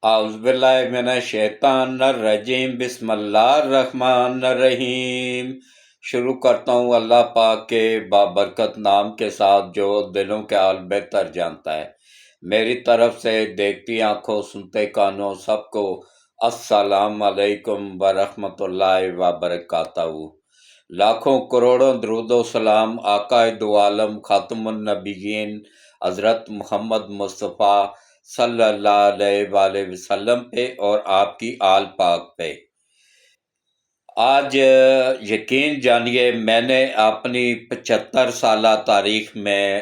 اعوذ باللہ من الشیطان الرجیم، بسم اللہ الرحمن الرحیم۔ شروع کرتا ہوں اللہ پاک کے بابرکت نام کے ساتھ جو دلوں کے حال بہتر جانتا ہے۔ میری طرف سے دیکھتی آنکھوں سنتے کانوں سب کو السلام علیکم ورحمۃ اللہ وبرکاتہ۔ لاکھوں کروڑوں درود و سلام آقا دو عالم خاتم النبیین حضرت محمد مصطفیٰ صلی اللہ علیہ وآلہ وسلم پہ اور آپ کی آل پاک پہ۔ آج یقین جانیے میں نے اپنی 75 سالہ تاریخ میں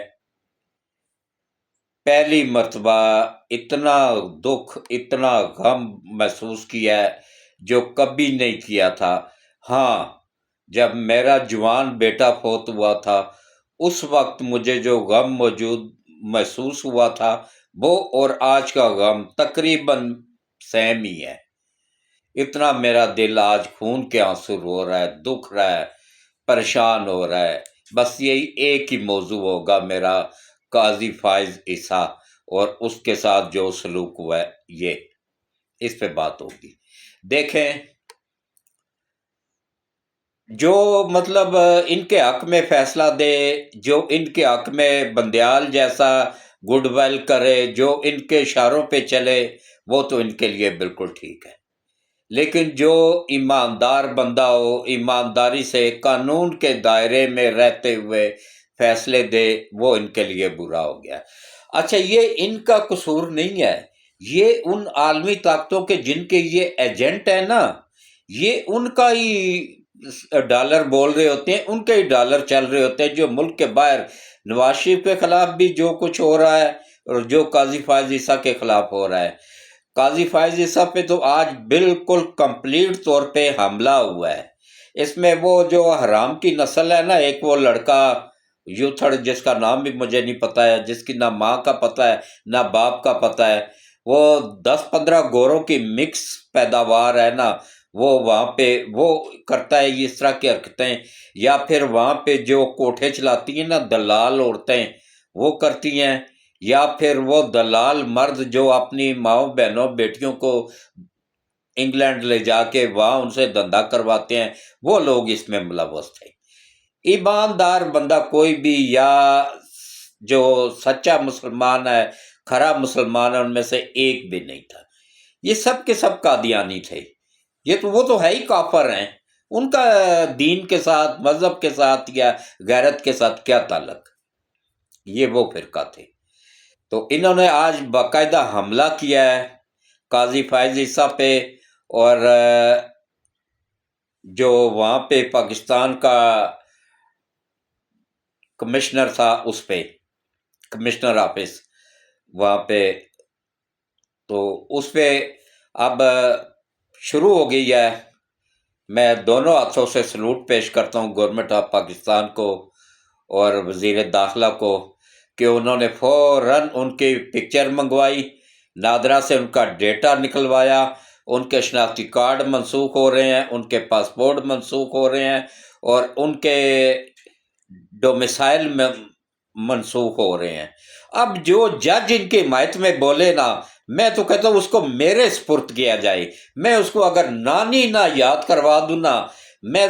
پہلی مرتبہ اتنا دکھ اتنا غم محسوس کیا ہے جو کبھی نہیں کیا تھا۔ ہاں، جب میرا جوان بیٹا فوت ہوا تھا اس وقت مجھے جو غم موجود محسوس ہوا تھا وہ اور آج کا غم تقریباً سیم ہی ہے۔ اتنا میرا دل آج خون کے آنسو رو رہا ہے، دکھ رہا ہے، پریشان ہو رہا ہے۔ بس یہی ایک ہی موضوع ہوگا میرا، قاضی فائز عیسیٰ اور اس کے ساتھ جو سلوک ہوا ہے، یہ اس پہ بات ہوگی۔ دیکھیں، جو مطلب ان کے حق میں فیصلہ دے، جو ان کے حق میں بندیال جیسا گڈ ویل کرے، جو ان کے اشاروں پہ چلے، وہ تو ان کے لیے بالکل ٹھیک ہے۔ لیکن جو ایماندار بندہ ہو، ایمانداری سے قانون کے دائرے میں رہتے ہوئے فیصلے دے، وہ ان کے لیے برا ہو گیا۔ اچھا، یہ ان کا قصور نہیں ہے، یہ ان عالمی طاقتوں کے جن کے یہ ایجنٹ ہیں نا، یہ ان کا ہی ڈالر بول رہے ہوتے ہیں، ان کے ہی ڈالر چل رہے ہوتے ہیں۔ جو ملک کے باہر نواز شریف کے خلاف بھی جو کچھ ہو رہا ہے اور جو قاضی فائز عیسیٰ کے خلاف ہو رہا ہے، قاضی فائز عیسیٰ پہ تو آج بالکل کمپلیٹ طور پہ حملہ ہوا ہے۔ اس میں وہ جو حرام کی نسل ہے نا، ایک وہ لڑکا یوتھڑ جس کا نام بھی مجھے نہیں پتا ہے، جس کی نہ ماں کا پتہ ہے نہ باپ کا پتہ ہے، وہ 10-15 گوروں کی مکس پیداوار ہے نا، وہ وہاں پہ وہ کرتا ہے اس طرح کی حرکتیں۔ یا پھر وہاں پہ جو کوٹھے چلاتی ہیں نا دلال عورتیں، وہ کرتی ہیں۔ یا پھر وہ دلال مرد جو اپنی ماؤں بہنوں بیٹیوں کو انگلینڈ لے جا کے وہاں ان سے دھندا کرواتے ہیں، وہ لوگ اس میں ملوث تھے۔ ایماندار بندہ کوئی بھی یا جو سچا مسلمان ہے، کھرا مسلمان ہے، ان میں سے ایک بھی نہیں تھا۔ یہ سب کے سب قادیانی تھے۔ وہ تو ہے ہی کافر ہیں، ان کا دین کے ساتھ، مذہب کے ساتھ یا غیرت کے ساتھ کیا تعلق؟ یہ وہ فرقہ تھے۔ تو انہوں نے آج باقاعدہ حملہ کیا ہے قاضی فائز عیسیٰ پہ، اور جو وہاں پہ پاکستان کا کمشنر تھا اس پہ، کمشنر آفس وہاں پہ، تو اس پہ اب شروع ہو گئی ہے۔ میں دونوں ہاتھوں سے سلوٹ پیش کرتا ہوں گورنمنٹ آف پاکستان کو اور وزیر داخلہ کو کہ انہوں نے فوراً ان کی پکچر منگوائی، نادرا سے ان کا ڈیٹا نکلوایا، ان کے شناختی کارڈ منسوخ ہو رہے ہیں، ان کے پاسپورٹ منسوخ ہو رہے ہیں، اور ان کے ڈومیسائل میں منسوخ ہو رہے ہیں۔ اب جو جج ان کی حمایت میں بولے نا، میں تو کہتا ہوں اس کو میرے سپرد کیا جائے۔ میں اس کو اگر نانی نہ یاد کروا دوں نا، میں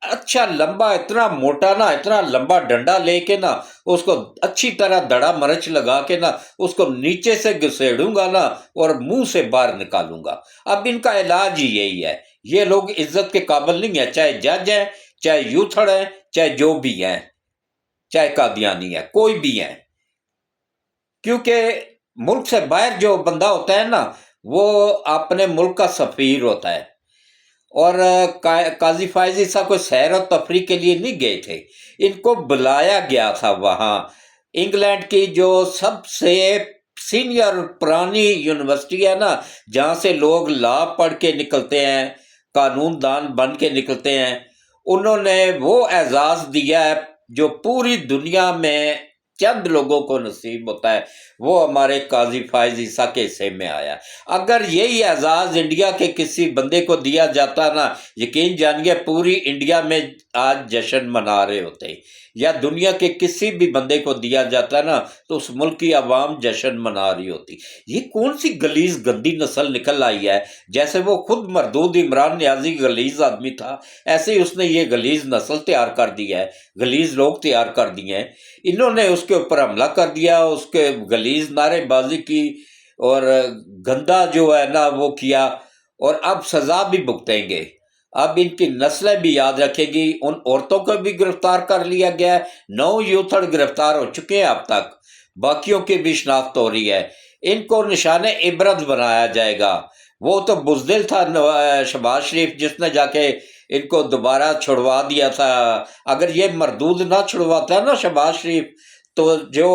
اچھا لمبا اتنا موٹا نا، اتنا لمبا ڈنڈا لے کے نا، اس کو اچھی طرح دڑا مرچ لگا کے نا، اس کو نیچے سے گھسیڑوں گا نا اور منہ سے باہر نکالوں گا۔ اب ان کا علاج ہی یہی ہے۔ یہ لوگ عزت کے قابل نہیں ہیں، چاہے جج ہیں، چاہے یوتھڑ ہیں، چاہے جو بھی ہیں، چاہے قادیانی ہے، کوئی بھی ہیں۔ کیونکہ ملک سے باہر جو بندہ ہوتا ہے نا، وہ اپنے ملک کا سفیر ہوتا ہے۔ اور قاضی فائز عیسیٰ کو سیر و تفریح کے لیے نہیں گئے تھے، ان کو بلایا گیا تھا وہاں انگلینڈ کی جو سب سے سینئر پرانی یونیورسٹی ہے نا، جہاں سے لوگ لا پڑھ کے نکلتے ہیں، قانون دان بن کے نکلتے ہیں۔ انہوں نے وہ اعزاز دیا ہے جو پوری دنیا میں چند لوگوں کو نصیب ہوتا ہے، وہ ہمارے قاضی فائز عیسیٰ کے حصے میں آیا۔ اگر یہی اعزاز انڈیا کے کسی بندے کو دیا جاتا نا، یقین جانیے پوری انڈیا میں آج جشن منا رہے ہوتے۔ یا دنیا کے کسی بھی بندے کو دیا جاتا ہے نا تو اس ملک کی عوام جشن منا رہی ہوتی. یہ کون سی گلیز گندی نسل نکل آئی ہے؟ جیسے وہ خود مردود عمران نیازی گلیز آدمی تھا، ایسے ہی اس نے یہ گلیز نسل تیار کر دی ہے، گلیز لوگ تیار کر دیے ہیں. انہوں نے اس کے اوپر حملہ کر دیا، اس کے گلیز نعرے بازی کی اور گندا جو ہے نا وہ کیا، اور اب سزا بھی بھگتیں گے. اب ان کی نسلیں بھی یاد رکھے گی. ان عورتوں کو بھی گرفتار کر لیا گیا ہے، 9 یوتھڑ گرفتار ہو چکے ہیں اب تک، باقیوں کی بھی شناخت ہو رہی ہے. ان کو نشان عبرت بنایا جائے گا. وہ تو بزدل تھا شہباز شریف، جس نے جا کے ان کو دوبارہ چھڑوا دیا تھا. اگر یہ مردود نہ چھڑواتا نا شہباز شریف، تو جو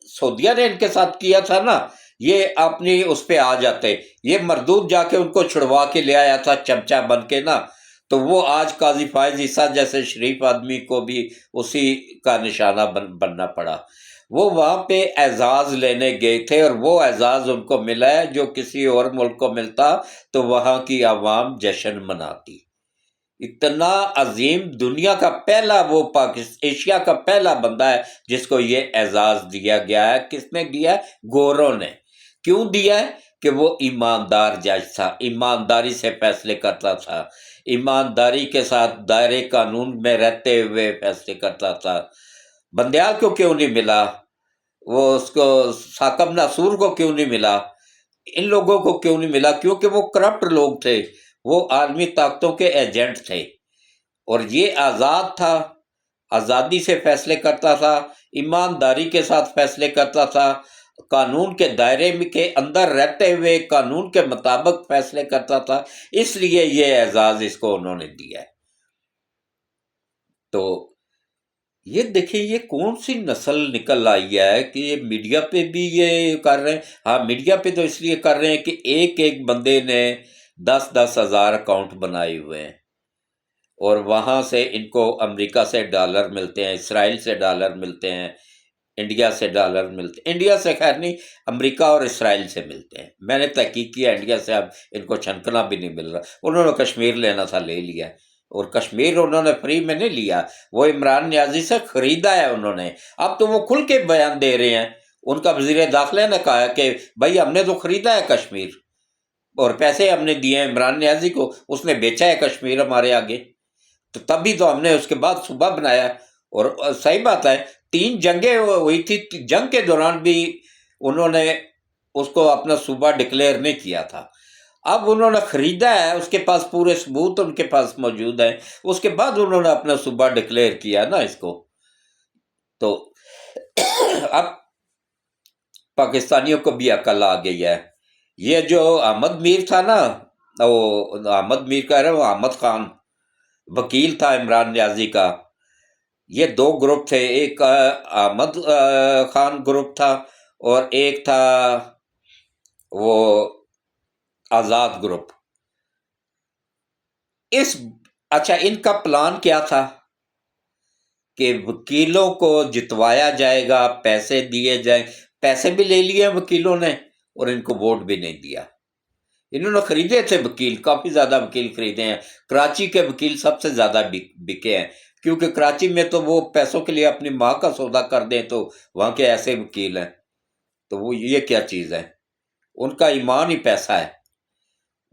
سعودیہ نے ان کے ساتھ کیا تھا نا، یہ اپنی اس پہ آ جاتے. یہ مردود جا کے ان کو چھڑوا کے لے آیا تھا چمچہ بن کے نا، تو وہ آج قاضی فائز عیسیٰ جیسے شریف آدمی کو بھی اسی کا نشانہ بننا پڑا. وہ وہاں پہ اعزاز لینے گئے تھے، اور وہ اعزاز ان کو ملا ہے جو کسی اور ملک کو ملتا تو وہاں کی عوام جشن مناتی. اتنا عظیم، دنیا کا پہلا، وہ ایشیا کا پہلا بندہ ہے جس کو یہ اعزاز دیا گیا ہے. کس نے دیا ہے؟ گوروں نے. کیوں دیا ہے؟ کہ وہ ایماندار جج تھا، ایمانداری سے فیصلے کرتا تھا، ایمانداری کے ساتھ دائرے قانون میں رہتے ہوئے فیصلے کرتا تھا. بندیال کو کیوں نہیں ملا؟ وہ اس کو ثاقب ناصور کو کیوں نہیں ملا؟ ان لوگوں کو کیوں نہیں ملا؟ کیونکہ وہ کرپٹ لوگ تھے، وہ عالمی طاقتوں کے ایجنٹ تھے. اور یہ آزاد تھا، آزادی سے فیصلے کرتا تھا، ایمانداری کے ساتھ فیصلے کرتا تھا، قانون کے دائرے کے اندر رہتے ہوئے قانون کے مطابق فیصلے کرتا تھا. اس لیے یہ اعزاز اس کو انہوں نے دیا ہے. تو یہ دیکھیں یہ کون سی نسل نکل آئی ہے کہ یہ میڈیا پہ بھی یہ کر رہے ہیں. ہاں میڈیا پہ تو اس لیے کر رہے ہیں کہ ایک ایک بندے نے 10-10 ہزار اکاؤنٹ بنائے ہوئے ہیں، اور وہاں سے ان کو امریکہ سے ڈالر ملتے ہیں، اسرائیل سے ڈالر ملتے ہیں، انڈیا سے ڈالر ملتے ہیں. انڈیا سے خیر نہیں، امریکہ اور اسرائیل سے ملتے ہیں. میں نے تحقیق کیا، انڈیا سے اب ان کو چھنکنا بھی نہیں مل رہا. انہوں نے کشمیر لینا تھا، لے لیا، اور کشمیر انہوں نے فری میں نہیں لیا، وہ عمران نیازی سے خریدا ہے انہوں نے. اب تو وہ کھل کے بیان دے رہے ہیں. ان کا وزیر داخلہ نے کہا کہ بھائی ہم نے تو خریدا ہے کشمیر، اور پیسے ہم نے دیے ہیں عمران نیازی کو، اس نے بیچا ہے کشمیر ہمارے آگے، تو تبھی تو ہم نے اس کے بعد صوبہ بنایا. اور صحیح بات ہے، 3 جنگیں ہوئی تھی، جنگ کے دوران بھی انہوں نے اس کو اپنا صوبہ ڈکلیئر نہیں کیا تھا. اب انہوں نے خریدا ہے، اس کے پاس پورے ثبوت ان کے پاس موجود ہیں، اس کے بعد انہوں نے اپنا صوبہ ڈکلیئر کیا نا اس کو. تو اب پاکستانیوں کو بھی عقل آ گئی ہے. یہ جو احمد میر تھا نا، وہ احمد میر کہہ رہے وہ احمد خان، وکیل تھا عمران نیازی کا. یہ 2 گروپ تھے، ایک احمد خان گروپ تھا، اور ایک تھا وہ آزاد گروپ. اچھا ان کا پلان کیا تھا کہ وکیلوں کو جتوایا جائے گا، پیسے دیے جائیں. پیسے بھی لے لیے وکیلوں نے، اور ان کو ووٹ بھی نہیں دیا. انہوں نے خریدے تھے وکیل، کافی زیادہ وکیل خریدے ہیں. کراچی کے وکیل سب سے زیادہ بکے ہیں، کیونکہ کراچی میں تو وہ پیسوں کے لیے اپنی ماں کا سودا کر دیں تو وہاں کے ایسے وکیل ہیں. تو وہ یہ کیا چیز ہے؟ ان کا ایمان ہی پیسہ ہے.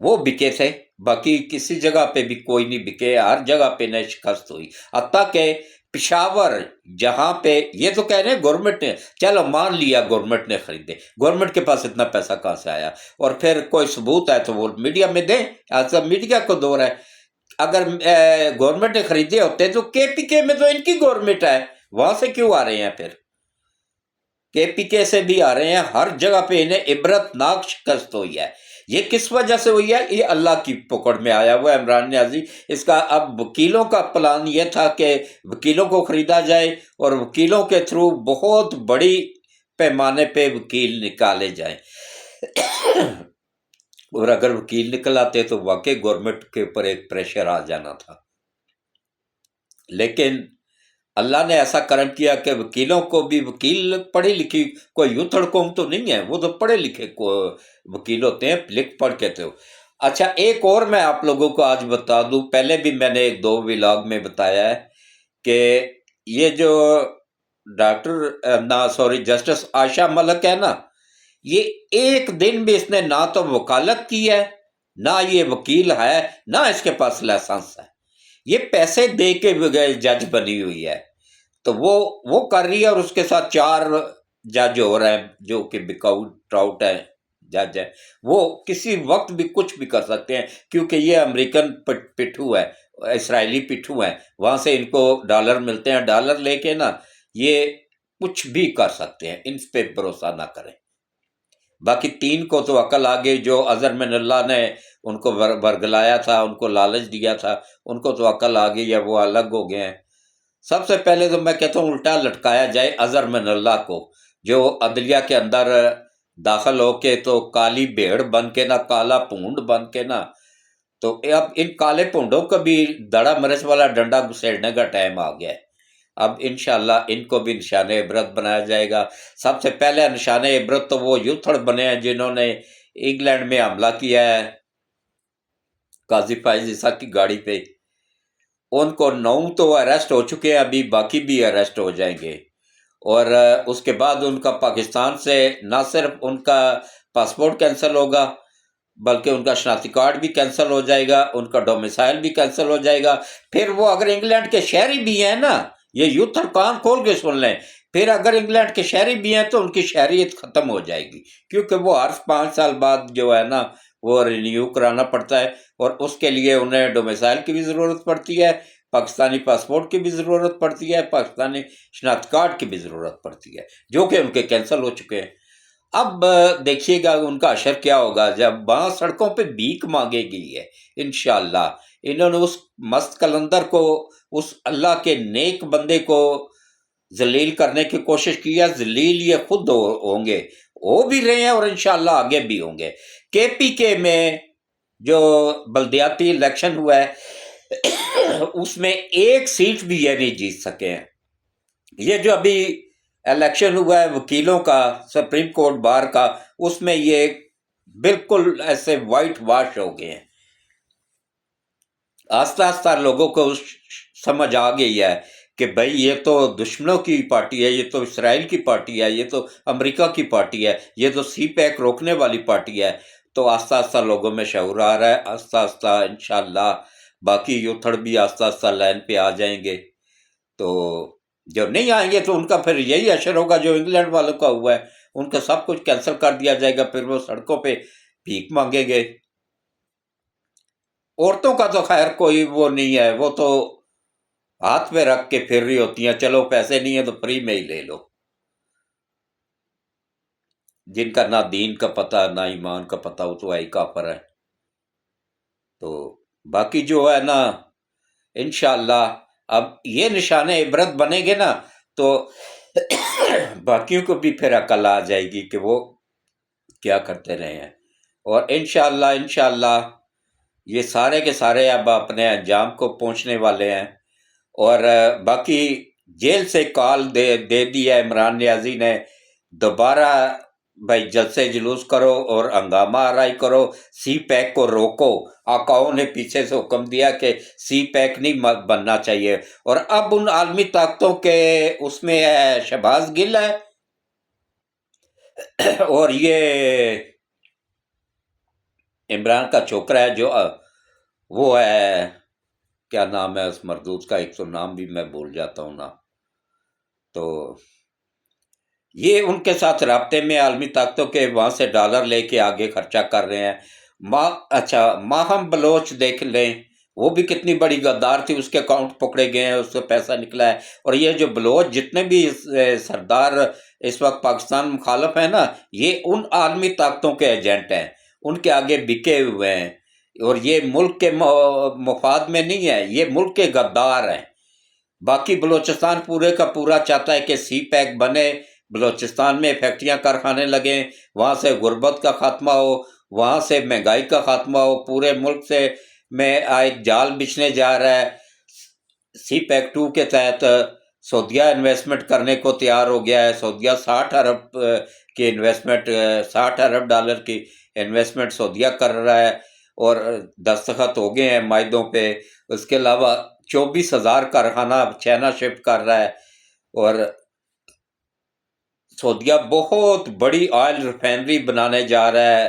وہ بکے تھے، باقی کسی جگہ پہ بھی کوئی نہیں بکے. ہر جگہ پہ نہ شکست ہوئی. حتیٰ کہ پشاور جہاں پہ یہ تو کہہ رہے ہیں گورنمنٹ نے، چلو مان لیا گورنمنٹ نے خریدے، گورنمنٹ کے پاس اتنا پیسہ کہاں سے آیا؟ اور پھر کوئی ثبوت ہے تو وہ میڈیا میں دیں. ایسا میڈیا کو دور ہے. اگر گورنمنٹ نے خریدے ہوتے تو کے پی کے میں تو ان کی گورنمنٹ ہے، وہاں سے کیوں آ رہے ہیں؟ پھر کے پی کے سے بھی آ رہے ہیں. ہر جگہ پہ انہیں عبرت ناک شکست ہوئی ہے. یہ کس وجہ سے ہوئی ہے؟ یہ اللہ کی پکڑ میں آیا ہوا ہے عمران نیازی. اس کا اب وکیلوں کا پلان یہ تھا کہ وکیلوں کو خریدا جائے، اور وکیلوں کے تھرو بہت بڑی پیمانے پہ وکیل نکالے جائیں. اور اگر وکیل نکل آتے تو واقعی گورنمنٹ کے اوپر ایک پریشر آ جانا تھا. لیکن اللہ نے ایسا کرم کیا کہ وکیلوں کو بھی، وکیل پڑھی لکھی کوئی یوتھڑ قوم تو نہیں ہے، وہ تو پڑھے لکھے وکیل ہوتے ہیں، لکھ پڑھ کے تو. اچھا ایک اور میں آپ لوگوں کو آج بتا دوں، پہلے بھی میں نے 1-2 ولاگ میں بتایا ہے کہ یہ جو جسٹس عائشہ ملک ہے نا، یہ ایک دن بھی اس نے نہ تو وکالت کی ہے، نہ یہ وکیل ہے، نہ اس کے پاس لائسنس ہے، یہ پیسے دے کے جج بنی ہوئی ہے، تو وہ کر رہی ہے، اور اس کے ساتھ 4 جج ہو رہے ہیں جو کہ بکاؤ ٹراؤٹ ہے، جج ہے، وہ کسی وقت بھی کچھ بھی کر سکتے ہیں، کیونکہ یہ امریکن پٹھو ہے، اسرائیلی پٹھو ہیں، وہاں سے ان کو ڈالر ملتے ہیں، ڈالر لے کے نا یہ کچھ بھی کر سکتے ہیں، ان پہ بھروسہ نہ کریں۔ باقی 3 کو تو عقل آ گئی، جو اظہر من اللہ نے ان کو برگلایا تھا، ان کو لالچ دیا تھا، ان کو تو عقل آ گئی ہے، وہ الگ ہو گئے ہیں۔ سب سے پہلے تو میں کہتا ہوں الٹا لٹکایا جائے اظہر من اللہ کو، جو عدلیہ کے اندر داخل ہو کے تو کالی بھیڑ بن کے نا، کالا پونڈ بن کے نا، تو اب ان کالے پونڈوں کا بھی دڑا مرچ والا ڈنڈا گھسیڑنے کا ٹائم آ گیا ہے۔ اب انشاءاللہ ان کو بھی نشان عبرت بنایا جائے گا۔ سب سے پہلے نشان عبرت تو وہ یوتھڑ بنے ہیں جنہوں نے انگلینڈ میں حملہ کیا ہے قاضی فائز عیسیٰ کی گاڑی پہ، ان کو 9 تو اریسٹ ہو چکے ہیں، ابھی باقی بھی اریسٹ ہو جائیں گے، اور اس کے بعد ان کا پاکستان سے نہ صرف ان کا پاسپورٹ کینسل ہوگا، بلکہ ان کا شناختی کارڈ بھی کینسل ہو جائے گا، ان کا ڈومیسائل بھی کینسل ہو جائے گا۔ پھر وہ اگر انگلینڈ کے شہری بھی ہیں نا، یہ یوتھ اور کان کھول کے سن لیں، پھر اگر انگلینڈ کے شہری بھی ہیں تو ان کی شہریت ختم ہو جائے گی، کیونکہ وہ ہر 5 سال بعد جو ہے نا وہ رینیو کرانا پڑتا ہے، اور اس کے لیے انہیں ڈومیسائل کی بھی ضرورت پڑتی ہے، پاکستانی پاسپورٹ کی بھی ضرورت پڑتی ہے، پاکستانی شناخت کارڈ کی بھی ضرورت پڑتی ہے، جو کہ ان کے کینسل ہو چکے ہیں۔ اب دیکھیے گا ان کا اشر کیا ہوگا جب وہاں سڑکوں پہ بھیک مانگے گی ہے۔ انشاءاللہ انہوں نے اس مست کلندر کو، اس اللہ کے نیک بندے کو ذلیل کرنے کی کوشش کی ہے، ذلیل یہ خود ہوں گے، ہو بھی رہے ہیں، اور انشاءاللہ آگے بھی ہوں گے۔ کے پی کے میں جو بلدیاتی الیکشن ہوا ہے اس میں 1 سیٹ بھی یہ نہیں جیت سکے ہیں۔ یہ جو ابھی الیکشن ہوا ہے وکیلوں کا، سپریم کورٹ بار کا، اس میں یہ بالکل ایسے وائٹ واش ہو گئے ہیں۔ آہستہ آہستہ لوگوں کو سمجھ آ گئی ہے کہ بھائی یہ تو دشمنوں کی پارٹی ہے، یہ تو اسرائیل کی پارٹی ہے، یہ تو امریکہ کی پارٹی ہے، یہ تو سی پیک روکنے والی پارٹی ہے۔ تو آہستہ آہستہ لوگوں میں شعور آ رہا ہے، آہستہ آہستہ انشاءاللہ باقی یوتھڑ بھی آہستہ آہستہ لائن پہ آ جائیں گے۔ تو جب نہیں آئیں گے تو ان کا پھر یہی اشر ہوگا جو انگلینڈ والوں کا ہوا ہے، ان کا سب کچھ کینسل کر دیا جائے گا، پھر وہ سڑکوں پہ بھیک مانگیں گے۔ عورتوں کا تو خیر کوئی وہ نہیں ہے، وہ تو ہاتھ پہ رکھ کے پھر رہی ہوتی ہیں، چلو پیسے نہیں ہیں تو فری میں ہی لے لو، جن کا نہ دین کا پتہ نہ ایمان کا پتہ، وہ تو ہے ہی کافر ہے۔ تو باقی جو ہے نا انشاءاللہ اب یہ نشان عبرت بنے گے نا تو باقیوں کو بھی پھر عقل آ جائے گی کہ وہ کیا کرتے رہے ہیں، اور انشاءاللہ یہ سارے کے سارے اب اپنے انجام کو پہنچنے والے ہیں۔ اور باقی جیل سے کال دے دی ہے عمران نیازی نے، دوبارہ بھائی جلسے جلوس کرو اور ہنگامہ آرائی کرو، سی پیک کو روکو۔ آقاؤں نے پیچھے سے حکم دیا کہ سی پیک نہیں بننا چاہیے، اور اب ان عالمی طاقتوں کے اس میں ہے شہباز گل ہے، اور یہ عمران کا چھوکرا ہے جو وہ ہے، کیا نام ہے اس مردود کا، ایک تو نام بھی میں بھول جاتا ہوں نا، تو یہ ان کے ساتھ رابطے میں عالمی طاقتوں کے، وہاں سے ڈالر لے کے آگے خرچہ کر رہے ہیں۔ اچھا ماہم بلوچ دیکھ لیں، وہ بھی کتنی بڑی غدار تھی، اس کے اکاؤنٹ پکڑے گئے ہیں، اس سے پیسہ نکلا ہے۔ اور یہ جو بلوچ جتنے بھی سردار اس وقت پاکستان مخالف ہیں نا، یہ ان عالمی طاقتوں کے ایجنٹ ہیں، ان کے آگے بکے ہوئے ہیں، اور یہ ملک کے مفاد میں نہیں ہے، یہ ملک کے غدار ہیں۔ باقی بلوچستان پورے کا پورا چاہتا ہے کہ سی پیک بنے، بلوچستان میں فیکٹریاں کارخانے لگیں، وہاں سے غربت کا خاتمہ ہو، وہاں سے مہنگائی کا خاتمہ ہو، پورے ملک سے میں ایک جال بچھنے جا رہا ہے۔ سی پیک 2 کے تحت سعودیہ انویسٹمنٹ کرنے کو تیار ہو گیا ہے، سعودیہ 60 ارب کی انویسٹمنٹ، $60 ارب کی انویسٹمنٹ سعودیہ کر رہا ہے، اور دستخط ہو گئے ہیں معاہدوں پہ. اس کے علاوہ 24,000 کارخانہ چائنا شپ کر رہا ہے. اور سعودیہ بہت بڑی آئل ریفائنری بنانے جا رہا ہے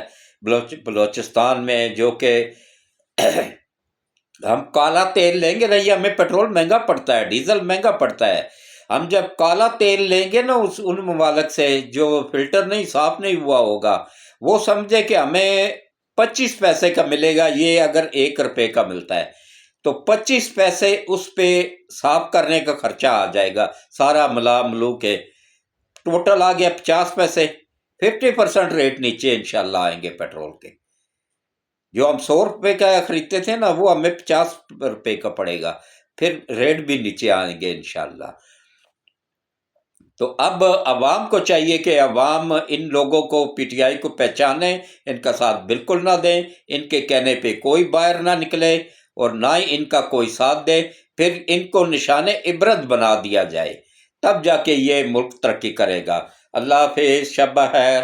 بلوچستان میں، جو کہ ہم کالا تیل لیں گے نا، یہ ہمیں پیٹرول مہنگا پڑتا ہے، ڈیزل مہنگا پڑتا ہے. ہم جب کالا تیل لیں گے نا ان ممالک سے جو فلٹر نہیں صاف نہیں ہوا ہوگا، وہ سمجھے کہ ہمیں 25 پیسے کا ملے گا، یہ اگر 1 روپے کا ملتا ہے تو 25 پیسے اس پہ صاف کرنے کا خرچہ آ جائے گا، سارا ملا ملو کے ٹوٹل آ گیا 50 پیسے. 50% ریٹ نیچے انشاءاللہ آئیں گے پیٹرول کے. جو ہم 100 روپے کا خریدتے تھے نا، وہ ہمیں 50 روپے کا پڑے گا، پھر ریٹ بھی نیچے آئیں گے انشاءاللہ. تو اب عوام کو چاہیے کہ عوام ان لوگوں کو، پی ٹی آئی کو پہچانیں، ان کا ساتھ بالکل نہ دیں، ان کے کہنے پہ کوئی باہر نہ نکلے اور نہ ہی ان کا کوئی ساتھ دے. پھر ان کو نشان عبرت بنا دیا جائے، تب جا کے یہ ملک ترقی کرے گا. اللہ حافظ، شب بخیر.